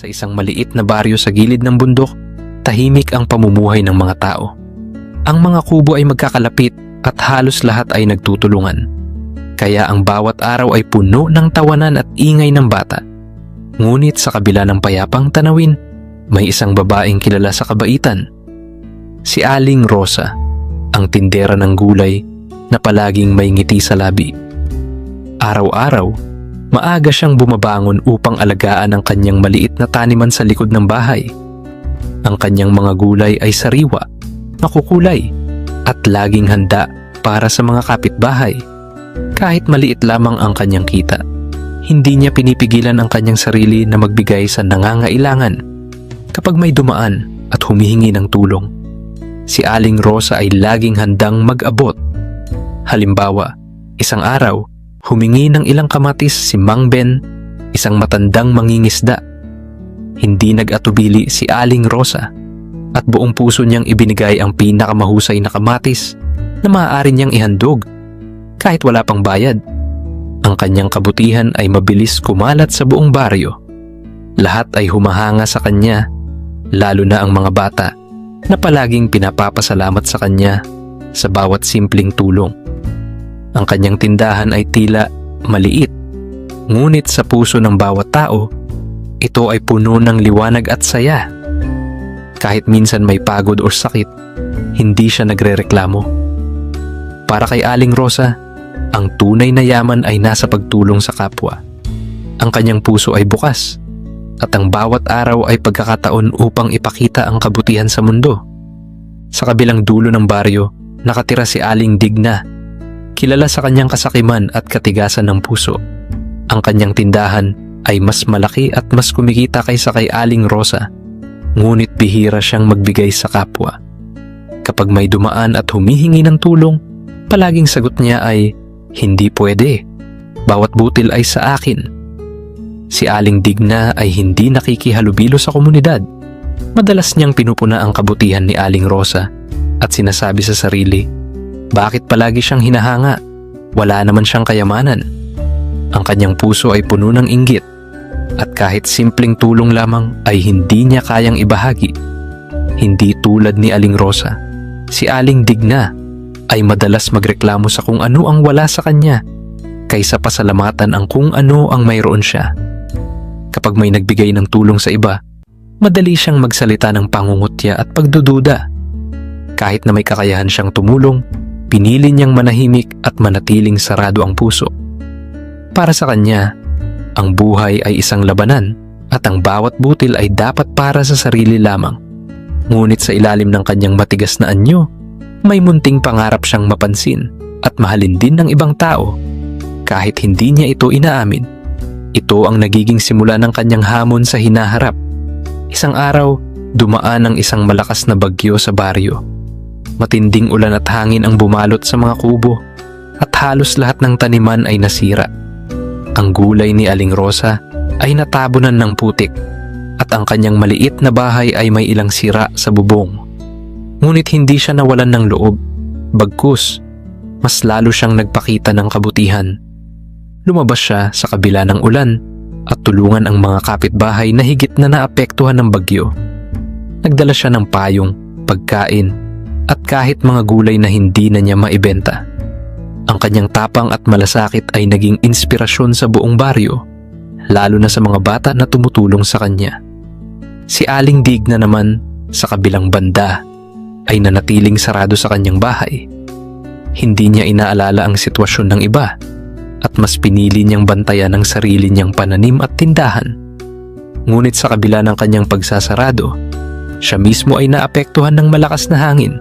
Sa isang maliit na baryo sa gilid ng bundok, tahimik ang pamumuhay ng mga tao. Ang mga kubo ay magkakalapit at halos lahat ay nagtutulungan. Kaya ang bawat araw ay puno ng tawanan at ingay ng bata. Ngunit sa kabila ng payapang tanawin, may isang babaeng kilala sa kabaitan. Si Aling Rosa, ang tindera ng gulay na palaging may ngiti sa labi. Araw-araw, maaga siyang bumabangon upang alagaan ang kanyang maliit na taniman sa likod ng bahay. Ang kanyang mga gulay ay sariwa, makukulay, at laging handa para sa mga kapitbahay. Kahit maliit lamang ang kanyang kita, hindi niya pinipigilan ang kanyang sarili na magbigay sa nangangailangan. Kapag may dumaan at humihingi ng tulong, si Aling Rosa ay laging handang mag-abot. Halimbawa, isang araw, humingi ng ilang kamatis si Mang Ben, isang matandang mangingisda. Hindi nag-atubili si Aling Rosa at buong puso niyang ibinigay ang pinakamahusay na kamatis na maaari niyang ihandog kahit wala pang bayad. Ang kanyang kabutihan ay mabilis kumalat sa buong baryo. Lahat ay humahanga sa kanya, lalo na ang mga bata na palaging pinapapasalamat sa kanya sa bawat simpleng tulong. Ang kanyang tindahan ay tila maliit, ngunit sa puso ng bawat tao, ito ay puno ng liwanag at saya. Kahit minsan may pagod o sakit, hindi siya nagrereklamo. Para kay Aling Rosa, ang tunay na yaman ay nasa pagtulong sa kapwa. Ang kanyang puso ay bukas, at ang bawat araw ay pagkakataon upang ipakita ang kabutihan sa mundo. Sa kabilang dulo ng baryo, nakatira si Aling Digna, kilala sa kanyang kasakiman at katigasan ng puso. Ang kanyang tindahan ay mas malaki at mas kumikita kaysa kay Aling Rosa, ngunit bihira siyang magbigay sa kapwa. Kapag may dumaan at humihingi ng tulong, palaging sagot niya ay, "Hindi pwede. Bawat butil ay sa akin." Si Aling Digna ay hindi nakikihalubilo sa komunidad. Madalas niyang pinupuna ang kabutihan ni Aling Rosa at sinasabi sa sarili, bakit palagi siyang hinahanga? Wala naman siyang kayamanan. Ang kanyang puso ay puno ng inggit at kahit simpleng tulong lamang ay hindi niya kayang ibahagi. Hindi tulad ni Aling Rosa, si Aling Digna ay madalas magreklamo sa kung ano ang wala sa kanya kaysa pasalamatan ang kung ano ang mayroon siya. Kapag may nagbigay ng tulong sa iba, madali siyang magsalita ng pangungutya at pagdududa. Kahit na may kakayahan siyang tumulong, pinili niyang manahimik at manatiling sarado ang puso. Para sa kanya, ang buhay ay isang labanan at ang bawat butil ay dapat para sa sarili lamang. Ngunit sa ilalim ng kanyang matigas na anyo, may munting pangarap siyang mapansin at mahalin din ng ibang tao. Kahit hindi niya ito inaamin, ito ang nagiging simula ng kanyang hamon sa hinaharap. Isang araw, dumaan ang isang malakas na bagyo sa baryo. Matinding ulan at hangin ang bumalot sa mga kubo at halos lahat ng taniman ay nasira. Ang gulay ni Aling Rosa ay natabunan ng putik at ang kanyang maliit na bahay ay may ilang sira sa bubong. Ngunit hindi siya nawalan ng loob. Bagkus, mas lalo siyang nagpakita ng kabutihan. Lumabas siya sa kabila ng ulan at tulungan ang mga kapitbahay na higit na naapektuhan ng bagyo. Nagdala siya ng payong, pagkain, at kahit mga gulay na hindi na niya maibenta. Ang kanyang tapang at malasakit ay naging inspirasyon sa buong baryo, lalo na sa mga bata na tumutulong sa kanya. Si Aling Digna naman, sa kabilang banda, ay nanatiling sarado sa kanyang bahay. Hindi niya inaalala ang sitwasyon ng iba at mas pinili niyang bantayan ang sarili niyang pananim at tindahan. Ngunit sa kabila ng kanyang pagsasarado, siya mismo ay naapektuhan ng malakas na hangin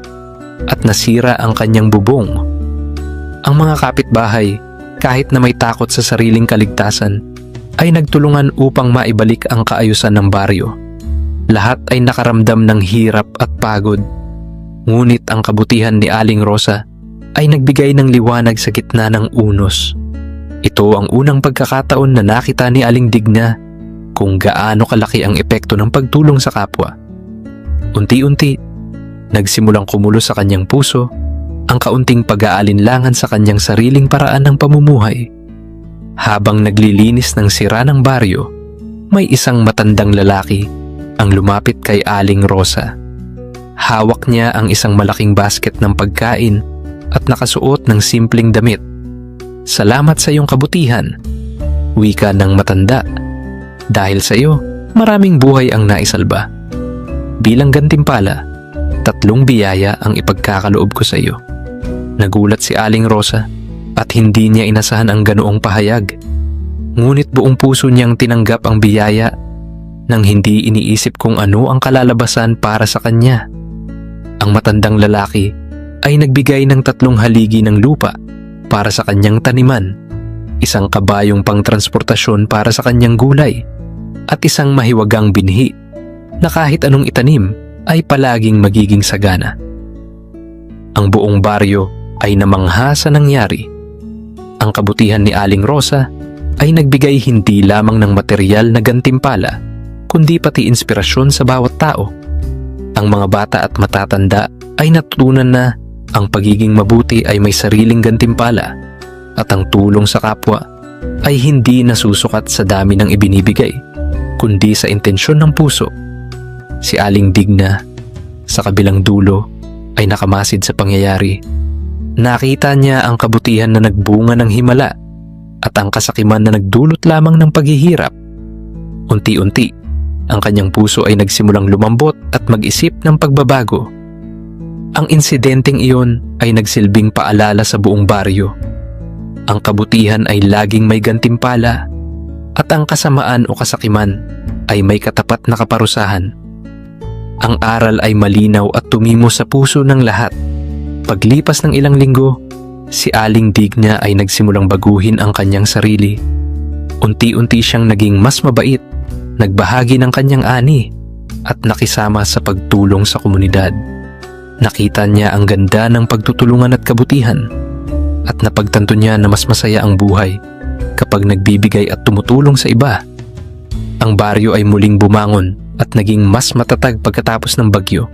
at nasira ang kanyang bubong. Ang mga kapitbahay, kahit na may takot sa sariling kaligtasan, ay nagtulungan upang maibalik ang kaayusan ng baryo. Lahat ay nakaramdam ng hirap at pagod. Ngunit ang kabutihan ni Aling Rosa ay nagbigay ng liwanag sa gitna ng unos. Ito ang unang pagkakataon na nakita ni Aling Digna kung gaano kalaki ang epekto ng pagtulong sa kapwa. Unti-unti, nagsimulang kumulo sa kanyang puso ang kaunting pag-aalinlangan sa kanyang sariling paraan ng pamumuhay. Habang naglilinis ng sira ng baryo, may isang matandang lalaki ang lumapit kay Aling Rosa. Hawak niya ang isang malaking basket ng pagkain at nakasuot ng simpleng damit. "Salamat sa iyong kabutihan," wika ng matanda. "Dahil sa iyo, maraming buhay ang naisalba. Bilang gantimpala, 3 biyaya ang ipagkakaloob ko sa iyo." Nagulat si Aling Rosa at hindi niya inasahan ang ganoong pahayag. Ngunit buong puso niyang tinanggap ang biyaya nang hindi iniisip kung ano ang kalalabasan para sa kanya. Ang matandang lalaki ay nagbigay ng 3 haligi ng lupa para sa kanyang taniman, isang kabayong pangtransportasyon para sa kanyang gulay, at isang mahiwagang binhi na kahit anong itanim ay palaging magiging sagana. Ang buong baryo ay namangha sa nangyari. Ang kabutihan ni Aling Rosa ay nagbigay hindi lamang ng material na gantimpala, kundi pati inspirasyon sa bawat tao. Ang mga bata at matatanda ay natutunan na ang pagiging mabuti ay may sariling gantimpala at ang tulong sa kapwa ay hindi nasusukat sa dami ng ibinibigay, kundi sa intensyon ng puso. Si Aling Digna, sa kabilang dulo, ay nakamasid sa pangyayari. Nakita niya ang kabutihan na nagbunga ng himala at ang kasakiman na nagdulot lamang ng paghihirap. Unti-unti, ang kanyang puso ay nagsimulang lumambot at mag-isip ng pagbabago. Ang insidenteng iyon ay nagsilbing paalala sa buong baryo. Ang kabutihan ay laging may gantimpala at ang kasamaan o kasakiman ay may katapat na kaparusahan. Ang aral ay malinaw at tumimo sa puso ng lahat. Paglipas ng ilang linggo, si Aling Digna ay nagsimulang baguhin ang kanyang sarili. Unti-unti siyang naging mas mabait, nagbahagi ng kanyang ani, at nakisama sa pagtulong sa komunidad. Nakita niya ang ganda ng pagtutulungan at kabutihan, at napagtanto niya na mas masaya ang buhay kapag nagbibigay at tumutulong sa iba. Ang baryo ay muling bumangon at naging mas matatag pagkatapos ng bagyo.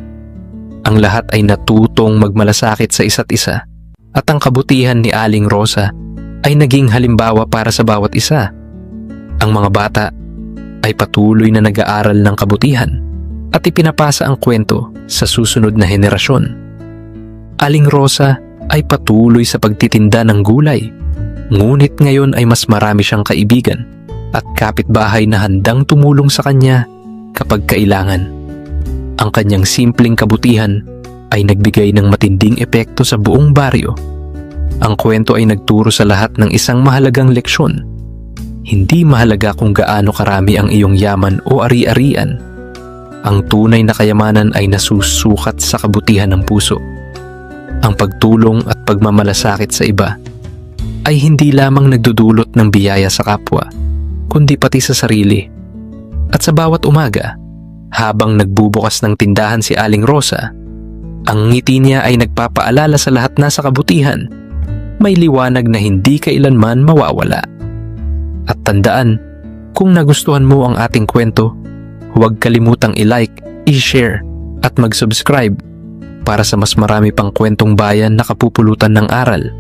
Ang lahat ay natutong magmalasakit sa isa't isa, at ang kabutihan ni Aling Rosa ay naging halimbawa para sa bawat isa. Ang mga bata ay patuloy na nag-aaral ng kabutihan at ipinapasa ang kwento sa susunod na henerasyon. Aling Rosa ay patuloy sa pagtitinda ng gulay, ngunit ngayon ay mas marami siyang kaibigan at kapitbahay na handang tumulong sa kanya kapag kailangan. Ang kanyang simpleng kabutihan ay nagbigay ng matinding epekto sa buong baryo. Ang kwento ay nagturo sa lahat ng isang mahalagang leksyon. Hindi mahalaga kung gaano karami ang iyong yaman o ari-arian. Ang tunay na kayamanan ay nasusukat sa kabutihan ng puso. Ang pagtulong at pagmamalasakit sa iba ay hindi lamang nagdudulot ng biyaya sa kapwa, kundi pati sa sarili. At sa bawat umaga, habang nagbubukas ng tindahan si Aling Rosa, ang ngiti niya ay nagpapaalala sa lahat na sa kabutihan may liwanag na hindi kailanman mawawala. At tandaan, kung nagustuhan mo ang ating kwento, huwag kalimutang i-like, i-share at mag-subscribe para sa mas marami pang kwentong bayan na kapupulutan ng aral.